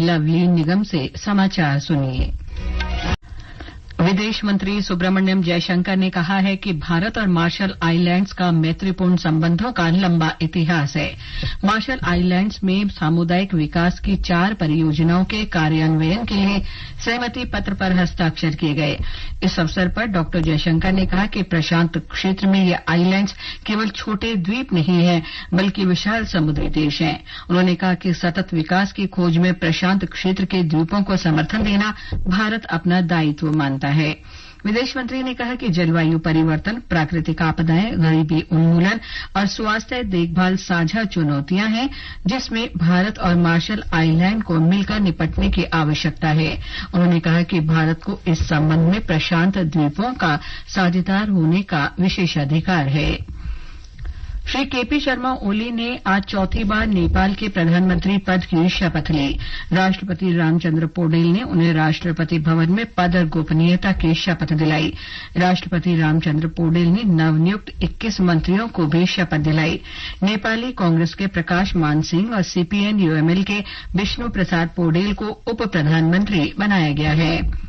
लवलीन निगम से समाचार सुनिए। विदेश मंत्री सुब्रमण्यम जयशंकर ने कहा है कि भारत और मार्शल आइलैंड्स का मैत्रीपूर्ण संबंधों का लंबा इतिहास है। मार्शल आइलैंड्स में सामुदायिक विकास की 4 परियोजनाओं के कार्यान्वयन के लिए सहमति पत्र पर हस्ताक्षर किए गए। इस अवसर पर डॉक्टर जयशंकर ने कहा कि प्रशांत क्षेत्र में ये आइलैंड्स केवल छोटे द्वीप नहीं हैं, बल्कि विशाल समुद्री देश हैं। उन्होंने कहा कि सतत विकास की खोज में प्रशांत क्षेत्र के द्वीपों को समर्थन देना भारत अपना दायित्व मानता है। विदेश मंत्री ने कहा कि जलवायु परिवर्तन, प्राकृतिक आपदाएं, गरीबी उन्मूलन और स्वास्थ्य देखभाल साझा चुनौतियां हैं, जिसमें भारत और मार्शल आइलैंड को मिलकर निपटने की आवश्यकता है। उन्होंने कहा कि भारत को इस संबंध में प्रशांत द्वीपों का साझेदार होने का विशेषाधिकार है। श्री केपी शर्मा ओली ने आज चौथी बार नेपाल के प्रधानमंत्री पद की शपथ ली। राष्ट्रपति रामचंद्र पौडेल ने उन्हें राष्ट्रपति भवन में पद और गोपनीयता की शपथ दिलाई। राष्ट्रपति रामचंद्र पौडेल ने नवनियुक्त 21 मंत्रियों को भी शपथ दिलाई। नेपाली कांग्रेस के प्रकाश मान सिंह और सीपीएन यूएमएल के विष्णु प्रसाद पौडेल को उप प्रधानमंत्री बनाया गया है।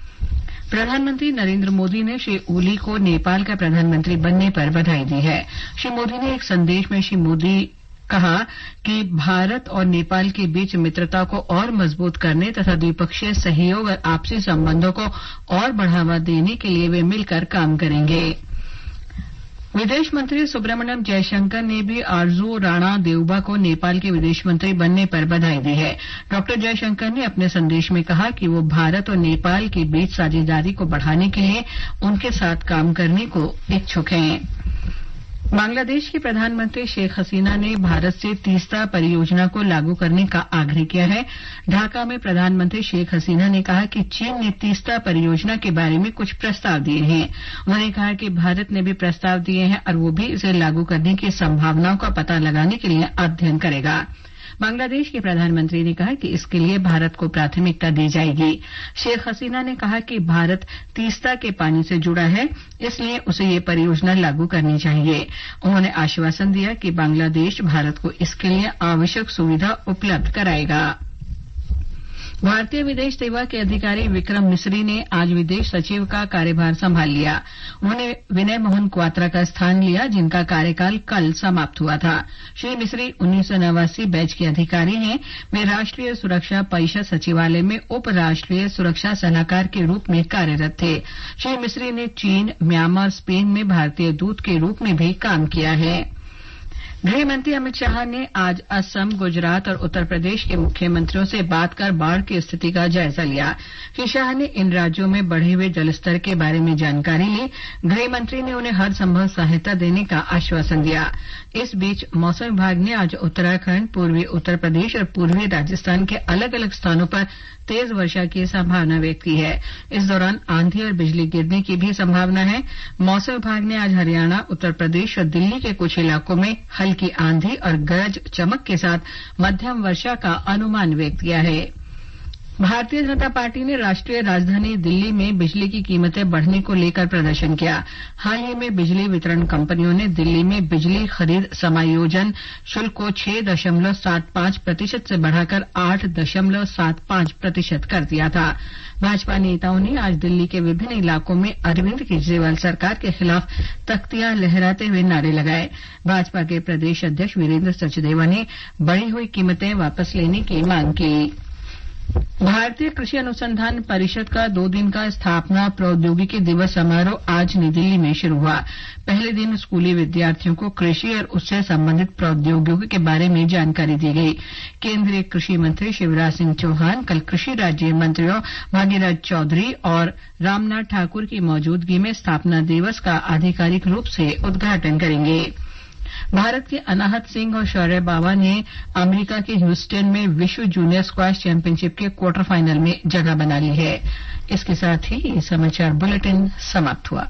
प्रधानमंत्री नरेंद्र मोदी ने श्री ओली को नेपाल का प्रधानमंत्री बनने पर बधाई दी है। श्री मोदी ने एक संदेश में श्री मोदी कहा कि भारत और नेपाल के बीच मित्रता को और मजबूत करने तथा द्विपक्षीय सहयोग और आपसी संबंधों को और बढ़ावा देने के लिए वे मिलकर काम करेंगे। विदेश मंत्री सुब्रमण्यम जयशंकर ने भी आरजू राणा देउबा को नेपाल के विदेश मंत्री बनने पर बधाई दी है। डॉक्टर जयशंकर ने अपने संदेश में कहा कि वो भारत और नेपाल के बीच साझेदारी को बढ़ाने के लिए उनके साथ काम करने को इच्छुक हैं। बांग्लादेश की प्रधानमंत्री शेख हसीना ने भारत से तीस्ता परियोजना को लागू करने का आग्रह किया है। ढाका में प्रधानमंत्री शेख हसीना ने कहा कि चीन ने तीस्ता परियोजना के बारे में कुछ प्रस्ताव दिए हैं। उन्होंने कहा कि भारत ने भी प्रस्ताव दिए हैं और वो भी इसे लागू करने की संभावनाओं का पता लगाने के लिए अध्ययन करेगा। बांग्लादेश के प्रधानमंत्री ने कहा कि इसके लिए भारत को प्राथमिकता दी जाएगी। शेख हसीना ने कहा कि भारत तीस्ता के पानी से जुड़ा है, इसलिए उसे ये परियोजना लागू करनी चाहिए। उन्होंने आश्वासन दिया कि बांग्लादेश भारत को इसके लिए आवश्यक सुविधा उपलब्ध कराएगा। भारतीय विदेश सेवा के अधिकारी विक्रम मिस्री ने आज विदेश सचिव का कार्यभार संभाल लिया। उन्होंने विनय मोहन क्वात्रा का स्थान लिया, जिनका कार्यकाल कल समाप्त हुआ था। श्री मिस्री 1989 बैच के अधिकारी हैं। वे राष्ट्रीय सुरक्षा परिषद सचिवालय में उप राष्ट्रीय सुरक्षा सलाहकार के रूप में कार्यरत थे। श्री मिस्री ने चीन, म्यांमार, स्पेन में भारतीय दूत के रूप में भी काम किया है। गृह मंत्री अमित शाह ने आज असम, गुजरात और उत्तर प्रदेश के मुख्यमंत्रियों से बात कर बाढ़ की स्थिति का जायजा लिया। श्री शाह ने इन राज्यों में बढ़े हुए जलस्तर के बारे में जानकारी ली। गृह मंत्री ने उन्हें हर संभव सहायता देने का आश्वासन दिया। इस बीच मौसम विभाग ने आज उत्तराखंड, पूर्वी उत्तर प्रदेश और पूर्वी राजस्थान के अलग अलग स्थानों पर तेज वर्षा की संभावना व्यक्त की है। इस दौरान आंधी और बिजली गिरने की भी संभावना है। मौसम विभाग ने आज हरियाणा, उत्तर प्रदेश और दिल्ली के कुछ इलाकों में हल्की आंधी और गरज चमक के साथ मध्यम वर्षा का अनुमान व्यक्त किया है। भारतीय जनता पार्टी ने राष्ट्रीय राजधानी दिल्ली में बिजली की कीमतें बढ़ने को लेकर प्रदर्शन किया। हाल ही में बिजली वितरण कंपनियों ने दिल्ली में बिजली खरीद समायोजन शुल्क को 6.75% से बढ़ाकर 8.75% कर दिया था। भाजपा नेताओं ने आज दिल्ली के विभिन्न इलाकों में अरविंद केजरीवाल सरकार के खिलाफ तख्तियां लहराते हुए नारे लगाए। भाजपा के प्रदेश अध्यक्ष वीरेंद्र सचदेवा ने बढ़ी हुई कीमतें वापस लेने की मांग की। भारतीय कृषि अनुसंधान परिषद का 2 दिन का स्थापना प्रौद्योगिकी दिवस समारोह आज नई दिल्ली में शुरू हुआ। पहले दिन स्कूली विद्यार्थियों को कृषि और उससे संबंधित प्रौद्योगिकी के बारे में जानकारी दी गई। केंद्रीय कृषि मंत्री शिवराज सिंह चौहान कल कृषि राज्य मंत्रियों भागीरथ चौधरी और रामनाथ ठाकुर की मौजूदगी में स्थापना दिवस का आधिकारिक रूप से उद्घाटन करेंगे। भारत के अनाहत सिंह और शौर्य बाबा ने अमेरिका के ह्यूस्टन में विश्व जूनियर स्क्वैश चैंपियनशिप के क्वार्टर फाइनल में जगह बना ली है। इसके साथ ही ये समाचार बुलेटिन समाप्त हुआ।